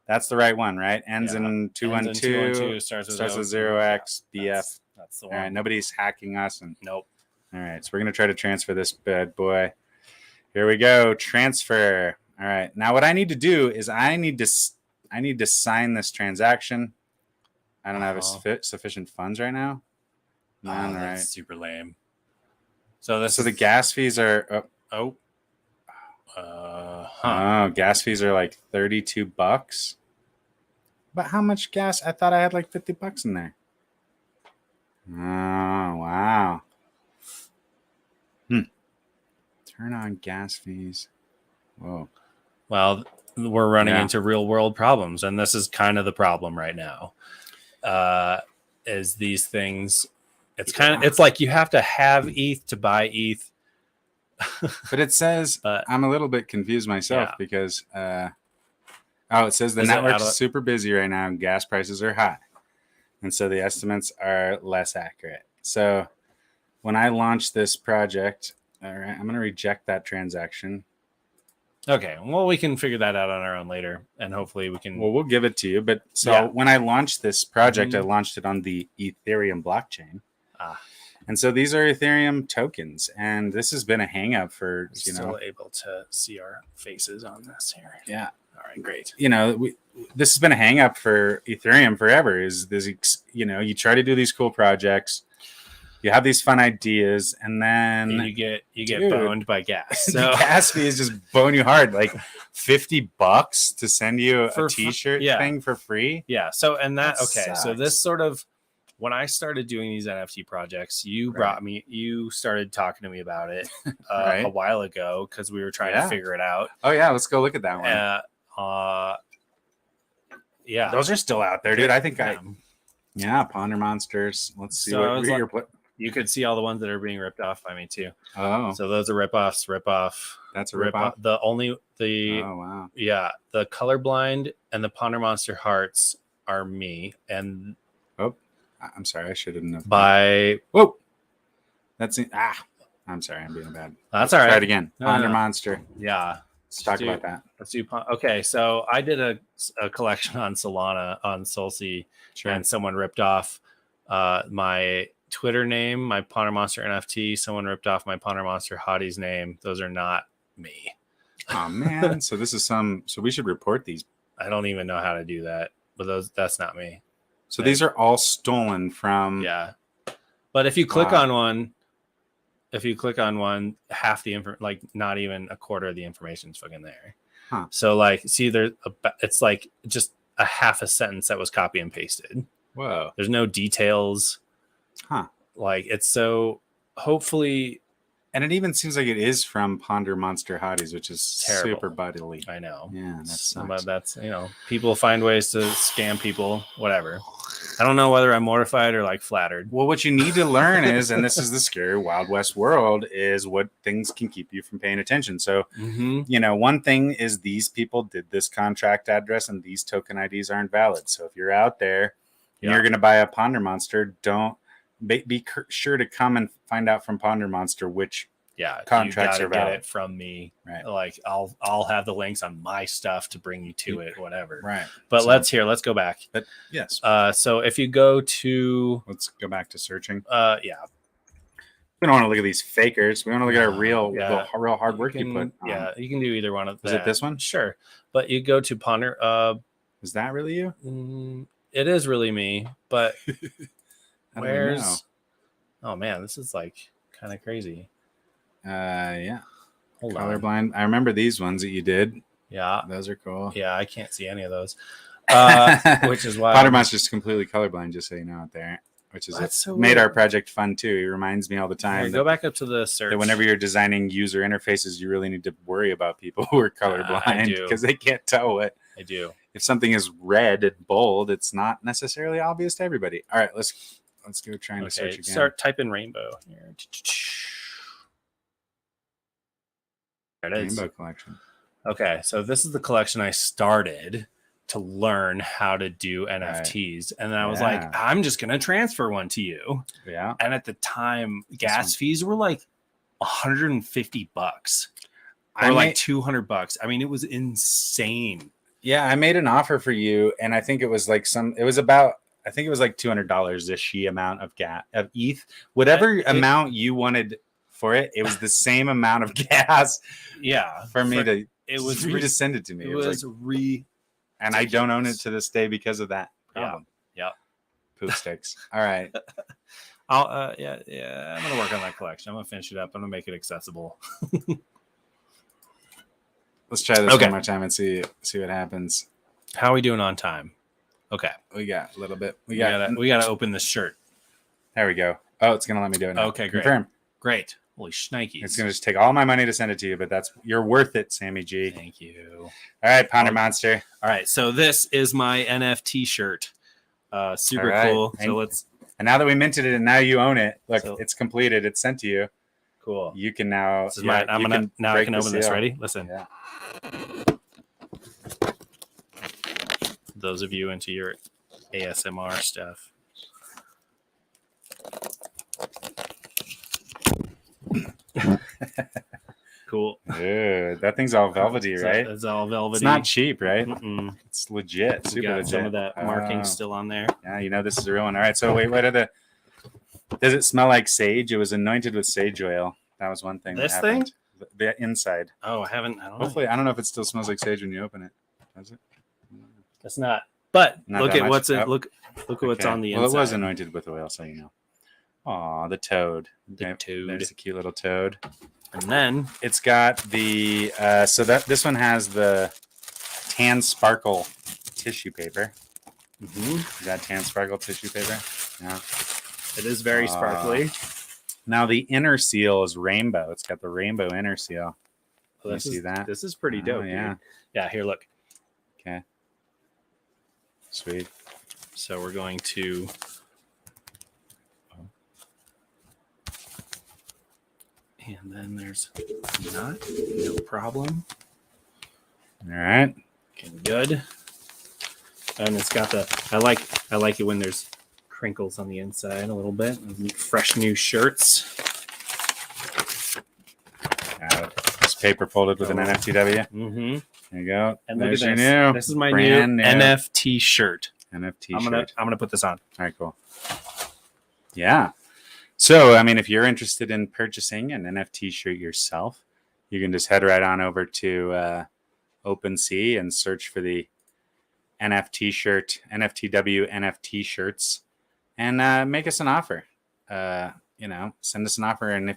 that's the right one, right? Ends in 212, starts with 0x, BF. That's the one. All right, nobody's hacking us. Nope. All right, so we're going to try to transfer this bad boy. Here we go, transfer. All right, now what I need to do is I need to sign this transaction. I don't have sufficient funds right now. All right. Super lame. So the gas fees are gas fees are like $32. But how much gas? I thought I had like $50 in there. Oh, wow. Turn on gas fees. Whoa. Well, we're running into real world problems, and this is kind of the problem right now. Is these things? It's like you have to have ETH to buy ETH. But it says I'm a little bit confused myself because it says the network's super busy right now and gas prices are high. And so the estimates are less accurate. So when I launch this project, all right, I'm going to reject that transaction. Okay. Well, we can figure that out on our own later. And hopefully we can. Well, we'll give it to you. But when I launched this project, I launched it on the Ethereum blockchain. And so these are Ethereum tokens. And this has been a hang up for, still able to see our faces on this here. Yeah. All right, great. This has been a hang up for Ethereum forever. Is this, you try to do these cool projects, you have these fun ideas, and then you get boned by gas. So the gas fees just bone you hard, like $50 to send you a T-shirt thing for free. Yeah. So so this sort of when I started doing these NFT projects, you started talking to me about it a while ago because we were trying to figure it out. Oh yeah, let's go look at that one. Those are still out there, dude. I think PonderMonsters. Let's see what you're putting. You could see all the ones that are being ripped off by me too. Oh, so those are rip-offs. That's a rip-off. The colorblind and the PonderMonster hearts are me. And I'm sorry, I shouldn't have. Whoa, that's it. I'm sorry, I'm being bad. That's all right. Try it again. PonderMonster. Yeah. Let's talk about that. Let's do. Okay, so I did a collection on Solana on Solsea, and someone ripped off my Twitter name, my PonderMonster NFT. Someone ripped off my PonderMonster Hottie's name. Those are not me. Oh man! So this is so we should report these. I don't even know how to do that, but that's not me. So these are all stolen from. Yeah, but if you click on one. If you click on one, half the not even a quarter of the information is fucking there. Huh. So it's like just a half a sentence that was copy and pasted. Whoa. There's no details. Huh. Like it's so hopefully. And it even seems like it is from PonderMonster Hotties, which is terrible. Super buddily. I know. Yeah, that's people find ways to scam people, whatever. I don't know whether I'm mortified or flattered. Well, what you need to learn is, and this is the scary Wild West world, is what things can keep you from paying attention. So, one thing is these people did this contract address and these token IDs aren't valid. So if you're out there and you're going to buy a PonderMonster, don't be sure to come and find out from PonderMonster which contracts are valid. Get it from me. Right. I'll have the links on my stuff to bring you to it, whatever. Right. But let's go back. But yes. So if you go to, let's go back to searching. We don't want to look at these fakers. We want to look at our real hard work you put. You can do either one of them. Is it this one? Sure. But you go to Ponder. Is that really you? It is really me. But where's? Oh man, this is kind of crazy. Yeah. Hold Colorblind. I remember these ones that you did. Yeah. Those are cool. Yeah, I can't see any of those. Which is why PonderMonster's completely colorblind, just so you know out there. Which is so made weird. our project fun too. He reminds me all the time. Go back up to the search. That whenever you're designing user interfaces, you really need to worry about people who are colorblind because they can't tell what. I do. If something is red and bold, it's not necessarily obvious to everybody. All right, let's go trying to search again. Type in rainbow here. There it is. Rainbow collection. Okay, so this is the collection I started to learn how to do NFTs. And then I was like, I'm just going to transfer one to you. Yeah. And at the time, gas fees were like $150 or like $200. I mean, it was insane. Yeah, I made an offer for you, and I think it was like I think it was like $200-ish amount of ETH. Whatever amount you wanted for it, it was the same amount of gas. Yeah. For me to send it to me. It was and I don't own it to this day because of that problem. Yeah. Poop sticks. All right. I'm gonna work on that collection. I'm gonna finish it up. I'm gonna make it accessible. Let's try this one more time and see what happens. How are we doing on time? Okay. We got a little bit. We gotta open this shirt. There we go. Oh, it's gonna let me do it now. Okay, great. Confirm. Great. Holy shnikes. It's gonna just take all my money to send it to you, but you're worth it, Sammy G. Thank you. All right, PonderMonster. All right, so this is my NFT shirt. Super cool. And now that we minted it and now you own it, look, it's completed. It's sent to you. Cool. You can now. I can open this. Ready? Listen. Yeah. Those of you into your ASMR stuff. Cool. Dude, that thing's all velvety, right? It's all velvety. It's not cheap, right? Mm-mm. It's legit. Super legit. Some of that marking still on there. Yeah, this is a real one. All right, so wait, what are does it smell like sage? It was anointed with sage oil. That was one thing. This thing? The inside. Oh, I don't Hopefully, I don't know if it still smells like sage when you open it. Does it? It's not. But not look at what's much. Look at what's on the inside. Well, it was anointed with oil, so you know. Aw, the toad. Toad. There's a cute little toad. And then it's got the this one has the tan sparkle tissue paper. Mm-hmm. Got tan sparkle tissue paper. Yeah, it is very sparkly. Now the inner seal is rainbow. It's got the rainbow inner seal. You see that? This is pretty dope. Yeah. Dude. Yeah. Here, look. Okay. Sweet. So we're going to. And then there's no problem. All right. Okay, good. And it's got I like it when there's crinkles on the inside a little bit. Fresh new shirts. This paper folded with an NFTW. Mm-hmm. There you go. And there's look at your new. This is my new NFT shirt. NFT shirt. I'm gonna put this on. All right, cool. Yeah. So, I mean, if you're interested in purchasing an NFT shirt yourself, you can just head right on over to OpenSea and search for the NFT shirt, NFTW NFT shirts, and make us an offer. Send us an offer. And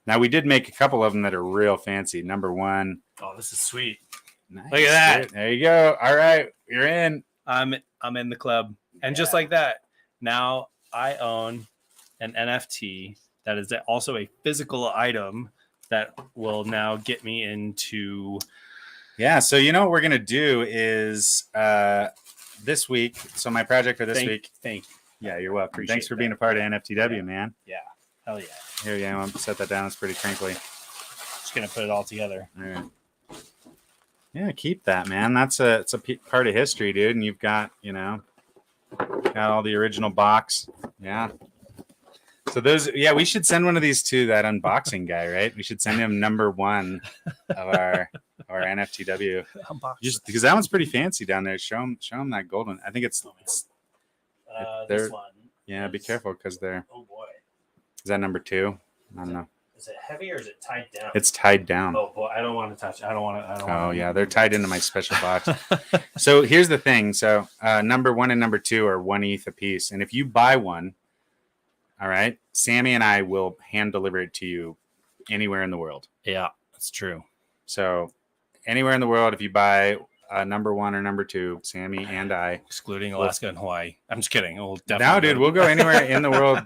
now we did make a couple of them that are real fancy. Number one. Oh, this is sweet. Nice. Look at that. There you go. All right, you're in. I'm in the club. And just like that, now I own an NFT that is also a physical item that will now get me into. Yeah. So, what we're going to do is this week. So my project for this week. Thank you. Yeah, you're welcome. Thanks for being a part of NFTW, man. Yeah. Hell yeah. Here, yeah, I want to set that down. It's pretty crinkly. Just going to put it all together. All right. Yeah, keep that, man. It's a part of history, dude. And you've got, got all the original box. Yeah. So we should send one of these to that unboxing guy, right? We should send him number one of our NFTW. Just because that one's pretty fancy down there. Show him that gold one. I think it's this one. Yeah, be careful because they're. Oh boy. Is that number 2? I don't know. Is it heavy or is it tied down? It's tied down. Oh boy, I don't want to touch. I don't want to. Oh yeah, they're tied into my special box. So here's the thing. So number 1 and number 2 are 1 ETH a piece, and if you buy one, All right. Sammy and I will hand deliver it to you anywhere in the world. Yeah, that's true. So anywhere in the world, if you buy number 1 or number 2, Sammy and I, excluding Alaska and Hawaii. I'm just kidding. No, dude, we'll go anywhere in the world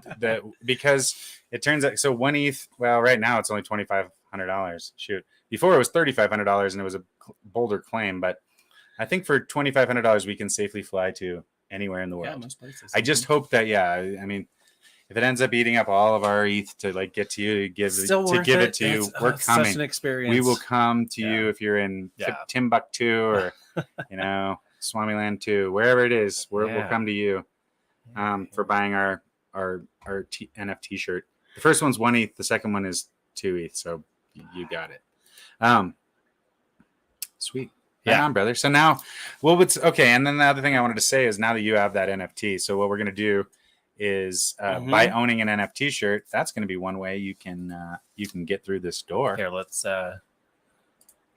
because it turns out. So 1 ETH. Well, right now it's only $2,500. Shoot, before it was $3,500 and it was a bolder claim, but I think for $2,500 we can safely fly to anywhere in the world. Yeah, most places. I just hope that, I mean, if it ends up eating up all of our ETH to like get to you, to give it to you, we're coming. Such an experience. We will come to you if you're in Timbuktu or Swamiland 2, wherever it is. We'll come to you for buying our NFT shirt. The first one's 1 ETH. The second one is 2 ETH. So you got it. Sweet. Right on, brother. So now, okay. And then the other thing I wanted to say is now that you have that NFT, so what we're going to do is by owning an NFT shirt, that's going to be one way you can get through this door. Here, let's. Well,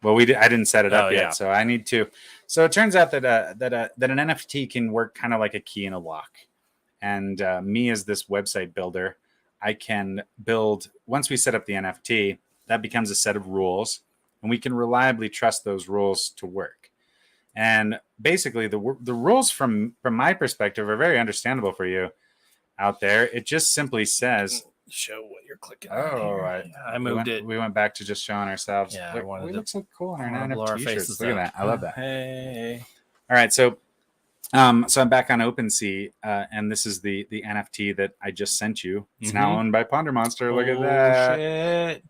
I didn't set it up yet, so I need to. So it turns out that an NFT can work kind of like a key in a lock, and me as this website builder, I can build. Once we set up the NFT, that becomes a set of rules, and we can reliably trust those rules to work. And basically, the rules from my perspective are very understandable for you out there. It just simply says, show what you're clicking on. I moved it. We went back to just showing ourselves. Yeah, we look so cool in our NFT shirts. Look at that. I love that. Hey. All right, so I'm back on OpenSea, and this is the NFT that I just sent you. It's now owned by PonderMonster. Look at that. Shit.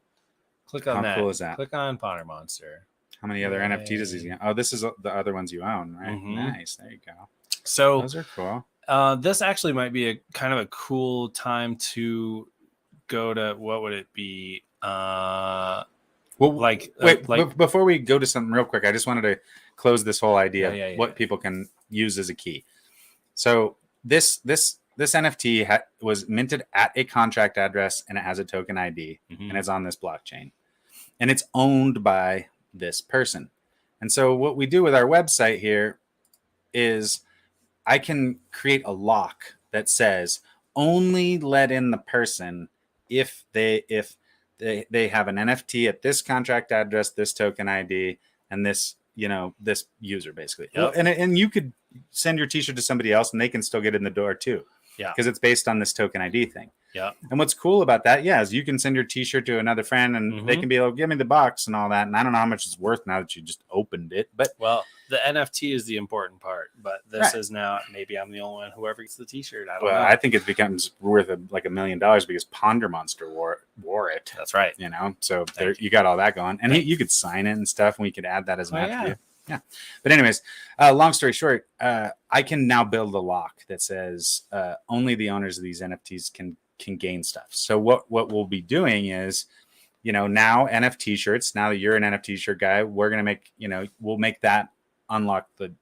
Click on that. How cool is that? Click on PonderMonster. How many other NFTs does he own? Oh, this is the other ones you own, right? Nice. There you go. So those are cool. This actually might be a kind of a cool time to go to, what would it be? Before we go to something real quick, I just wanted to close this whole idea of what people can use as a key. So this NFT was minted at a contract address, and it has a token ID, and it's on this blockchain, and it's owned by this person. And so what we do with our website here is I can create a lock that says only let in the person if they have an NFT at this contract address, this token ID, and this user basically. Yep. And you could send your t-shirt to somebody else and they can still get in the door too. Yeah. Because it's based on this token ID thing. Yeah. And what's cool about that, is you can send your t-shirt to another friend and they can be like, give me the box and all that. And I don't know how much it's worth now that you just opened it. But the NFT is the important part. But this is now, maybe I'm the only one, whoever gets the t-shirt. I don't know. I think it becomes worth like $1 million because PonderMonster wore it. That's right. So you got all that going. And you could sign it and stuff, and we could add that as an attribute. Yeah. But anyways, long story short, I can now build a lock that says only the owners of these NFTs can gain stuff. So what we'll be doing is, now NFT shirts, now that you're an NFT shirt guy, we're going to make, we'll make that unlock the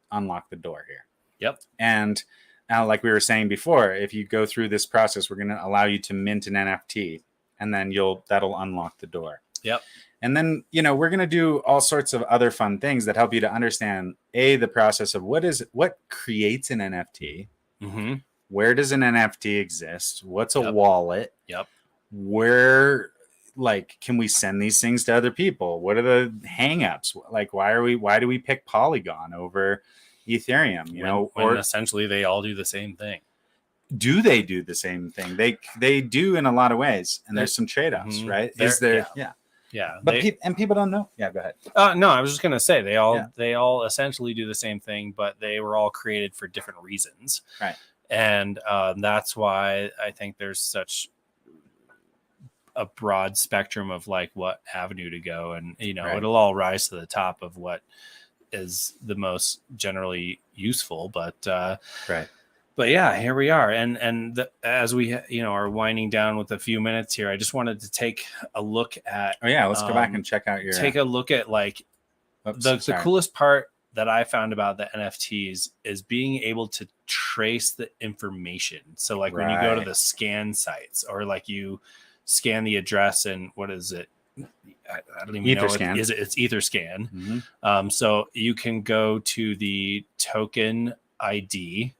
door here. Yep. And now, like we were saying before, if you go through this process, we're going to allow you to mint an NFT, and then that'll unlock the door. Yep. And then, we're going to do all sorts of other fun things that help you to understand, the process of what creates an NFT. Mm-hmm. Where does an NFT exist? What's a wallet? Yep. Where, can we send these things to other people? What are the hangups? Like, why do we pick Polygon over Ethereum? When essentially they all do the same thing. Do they do the same thing? They do in a lot of ways, and there's some trade-offs, right? Yeah, but people don't know. Yeah, go ahead. No, I was just gonna say they all essentially do the same thing, but they were all created for different reasons, right? And that's why I think there's such a broad spectrum of what avenue to go, and it'll all rise to the top of what is the most generally useful, but right. But yeah, here we are, and as we are winding down with a few minutes here, I just wanted to take a look at. Oh yeah, let's go back and check out take a look at the coolest part that I found about the NFTs is being able to trace the information. So when you go to the scan sites, or you scan the address, and what is it? I don't even know. It's Etherscan. Mm-hmm. So you can go to the token ID.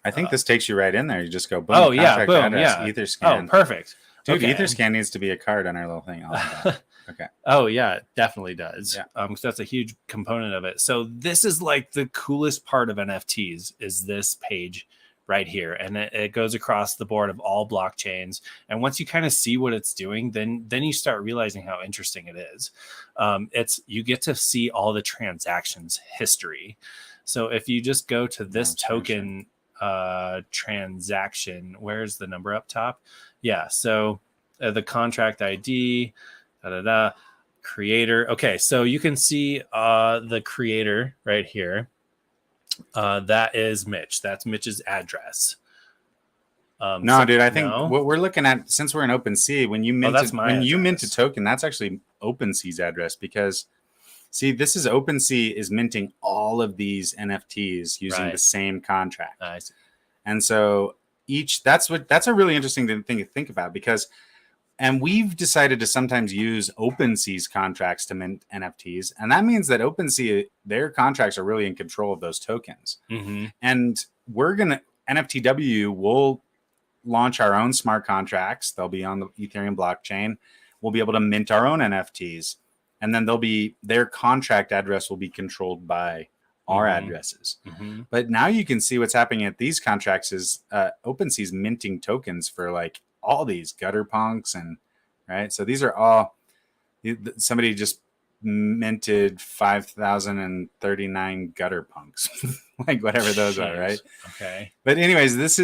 I think this takes you right in there. You just go boom. Oh yeah, contract boom, address, yeah. Etherscan. Oh, perfect. Dude, okay. Etherscan needs to be a card on our little thing. I like that. Okay. Oh yeah, it definitely does. Yeah. So that's a huge component of it. So this is like the coolest part of NFTs is this page right here, and it goes across the board of all blockchains. And once you kind of see what it's doing, then you start realizing how interesting it is. You get to see all the transactions history. So if you just go to this token transaction, where's the number up top? Yeah. So the contract ID, creator. Okay. So you can see the creator right here. That is Mitch. That's Mitch's address. Dude, I think what we're looking at, since we're in OpenSea, when you mint a token, that's actually OpenSea's address, because see, this is OpenSea is minting all of these NFTs using the same contract. I see. And so that's a really interesting thing to think about, because and we've decided to sometimes use OpenSea's contracts to mint NFTs. And that means that OpenSea, their contracts are really in control of those tokens. Mm-hmm. And NFTW will launch our own smart contracts. They'll be on the Ethereum blockchain. We'll be able to mint our own NFTs. And then their contract address will be controlled by our addresses. Mm-hmm. But now you can see what's happening at these contracts is OpenSea's minting tokens for like all these gutter punks, and right. So these are all, somebody just minted 5,039 gutter punks, like whatever those are, right? Okay. But anyways, but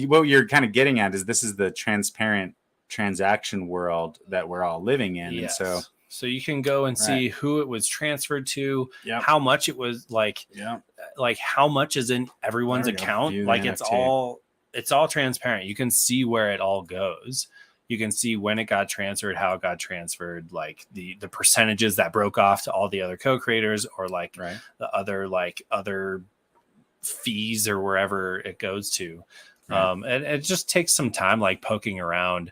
what you're kind of getting at is this is the transparent transaction world that we're all living in. Yes. And so you can go and see who it was transferred to, how much it was, like how much is in everyone's account. Like it's all transparent. You can see where it all goes. You can see when it got transferred, how it got transferred, like the percentages that broke off to all the other co-creators, or like the other fees or wherever it goes to. And it just takes some time, like poking around.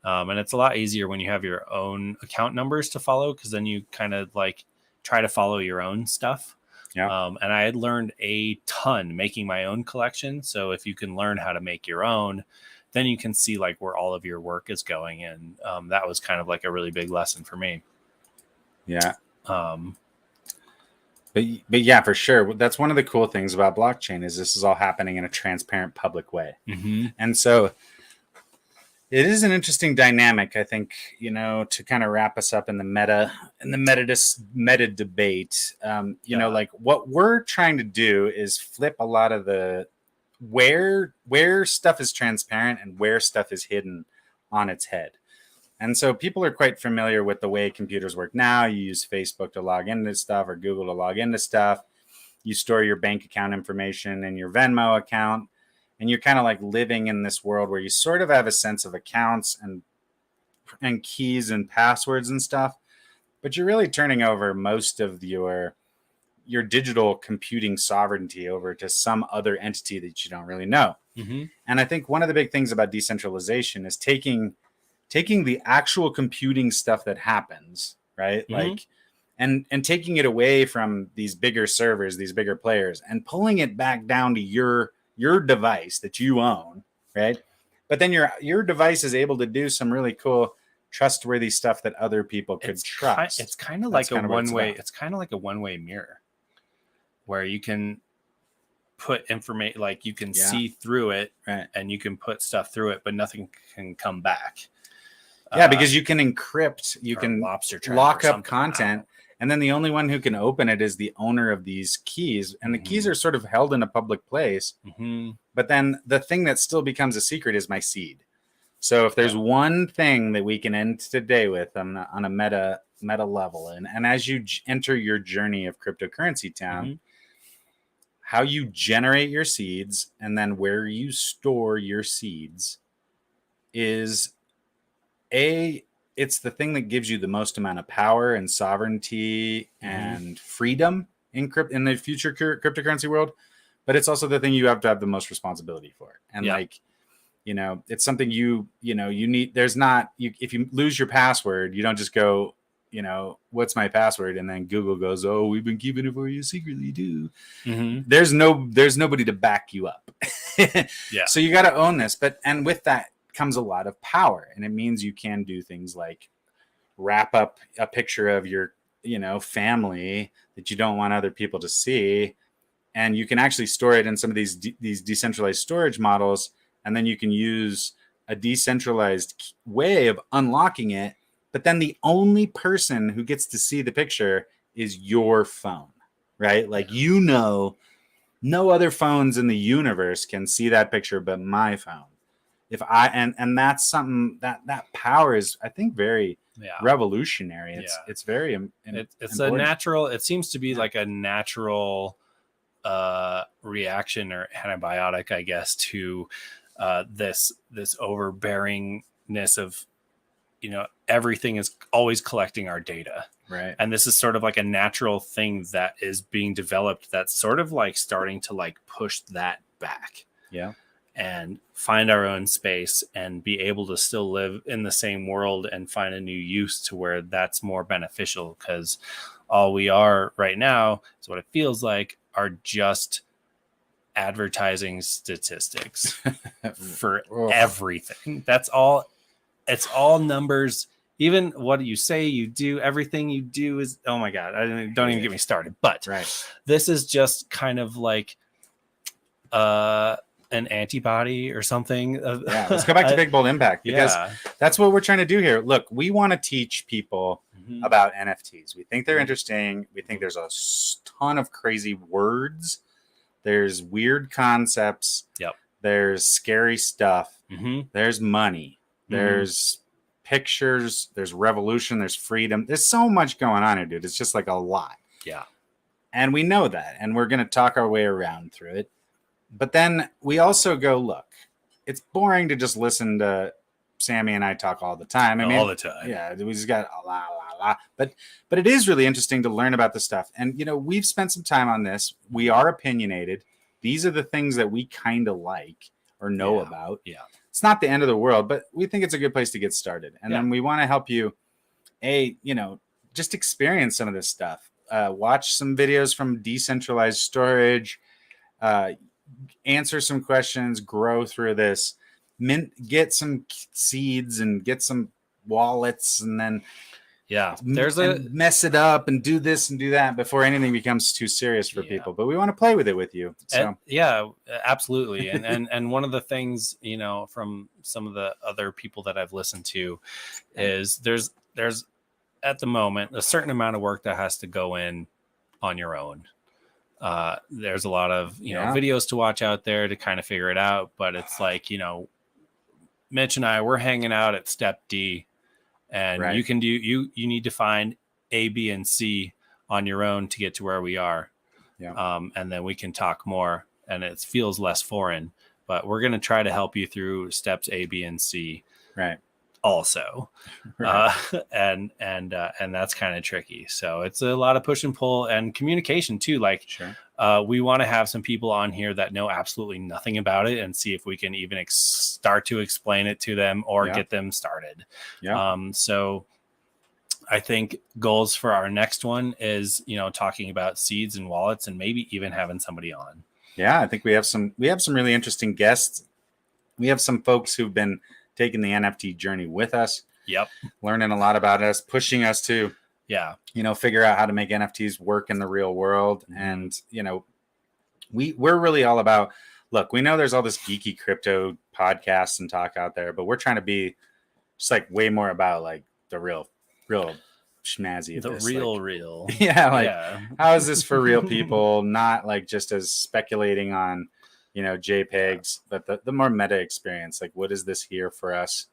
And it's a lot easier when you have your own account numbers to follow, because then you kind of like try to follow your own stuff. Yeah. And I had learned a ton making my own collection. So if you can learn how to make your own, then you can see like where all of your work is going. And that was kind of like a really big lesson for me. Yeah. But yeah, for sure. That's one of the cool things about blockchain is this is all happening in a transparent public way. Mm-hmm. And so it is an interesting dynamic, I think, to kind of wrap us up in the meta debate. Like what we're trying to do is flip a lot of the where stuff is transparent and where stuff is hidden on its head. And so people are quite familiar with the way computers work now. You use Facebook to log into stuff or Google to log into stuff. You store your bank account information in your Venmo account. And you're kind of like living in this world where you sort of have a sense of accounts and keys and passwords and stuff, but you're really turning over most of your digital computing sovereignty over to some other entity that you don't really know. Mm-hmm. And I think one of the big things about decentralization is taking the actual computing stuff that happens, right? Mm-hmm. Like, and taking it away from these bigger servers, these bigger players, and pulling it back down to your device that you own, right? But then your device is able to do some really cool, trustworthy stuff that other people could trust. It's kind of like a one-way. It's kind of like a one-way mirror, where you can put information, like you can see through it, and you can put stuff through it, but nothing can come back. Yeah, because you can encrypt, you can lock up content. And then the only one who can open it is the owner of these keys. And the keys are sort of held in a public place. Mm-hmm. But then the thing that still becomes a secret is my seed. So if there's one thing that we can end today with on a meta level, and as you enter your journey of cryptocurrency town, how you generate your seeds and then where you store your seeds is it's the thing that gives you the most amount of power and sovereignty and freedom in the future cryptocurrency world, but it's also the thing you have to have the most responsibility for. And it's something you need. There's not, if you lose your password, you don't just go you know, what's my password? And then Google goes, oh, we've been keeping it for you secretly too. There's nobody to back you up. So you got to own this. And with that comes a lot of power. And it means you can do things like wrap up a picture of your, you know, family that you don't want other people to see. And you can actually store it in some of these decentralized storage models. And then you can use a decentralized way of unlocking it. But then the only person who gets to see the picture is your phone, right? Like, you know, no other phones in the universe can see that picture but my phone. If I and that's something that power is, I think, very revolutionary. It's very it's a natural. It seems to be like a natural reaction or antibiotic, I guess, to this overbearingness of, you know, everything is always collecting our data. Right. And this is sort of like a natural thing that is being developed that's sort of like starting to like push that back. Yeah. And find our own space and be able to still live in the same world and find a new use to where that's more beneficial, because all we are right now is what it feels like are just advertising statistics for everything. That's all. It's all numbers. Even what you say you do, everything you do is, oh my God, don't even get me started. But this is just kind of like an antibody or something. Let's go back to Big Bold Impact, because that's what we're trying to do here. Look, we want to teach people about NFTs. We think they're interesting. We think there's a ton of crazy words. There's weird concepts. There's scary stuff. There's money. There's pictures. There's revolution. There's freedom. There's so much going on here, dude. It's just like a lot. And we know that. And we're going to talk our way around through it. But then we also go, look, it's boring to just listen to Sammy and I talk all the time. I mean, all the time. Yeah, we just got a la. But it is really interesting to learn about this stuff. And, you know, we've spent some time on this. We are opinionated. These are the things that we kind of like or know about. It's not the end of the world, but we think it's a good place to get started. And then we want to help you, you know, just experience some of this stuff. Watch some videos from Decentralized Storage, answer some questions, grow through this, get some seeds and get some wallets, and then mess it up and do this and do that before anything becomes too serious for people. But we want to play with it with you. So absolutely. And one of the things, you know, from some of the other people that I've listened to is there's at the moment a certain amount of work that has to go in on your own. There's a lot of, you know, videos to watch out there to kind of figure it out. But it's like, you know, Mitch and I, we're hanging out at step D, and you can do, you need to find A, B, and C on your own to get to where we are. And then we can talk more, and it feels less foreign, but we're going to try to help you through steps A, B, and C. Also. And that's kind of tricky. So it's a lot of push and pull and communication too. Like, we want to have some people on here that know absolutely nothing about it and see if we can even start to explain it to them or get them started. So I think goals for our next one is, you know, talking about seeds and wallets and maybe even having somebody on. I think we have some really interesting guests. We have some folks who've been taking the NFT journey with us. Learning a lot about us, pushing us to, you know, figure out how to make NFTs work in the real world. And, you know, we're really all about, look, we know there's all this geeky crypto podcasts and talk out there, but we're trying to be just like way more about like the real schmazzy of the this. real. How is this for real people? Not like just as speculating on, you know, JPEGs, but the more meta experience, like what is this here for us?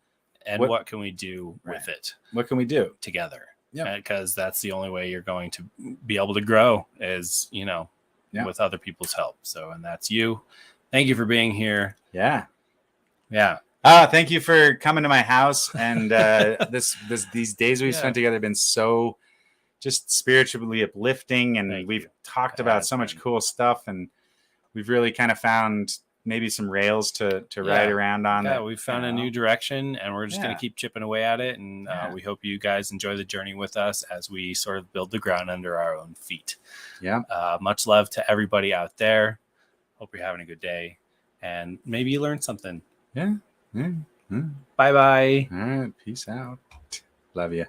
And what can we do with it? What can we do together? Because that's the only way you're going to be able to grow is, you know, with other people's help. So, and that's you. Thank you for being here. Thank you for coming to my house. And these days we've spent together have been so just spiritually uplifting. And we've talked about so much cool stuff. And we've really kind of found maybe some rails to ride around on. Yeah, we found a new direction, and we're just going to keep chipping away at it. And we hope you guys enjoy the journey with us as we sort of build the ground under our own feet. Yeah. Much love to everybody out there. Hope you're having a good day, and maybe you learned something. Yeah. Bye-bye. All right. Peace out. Love you.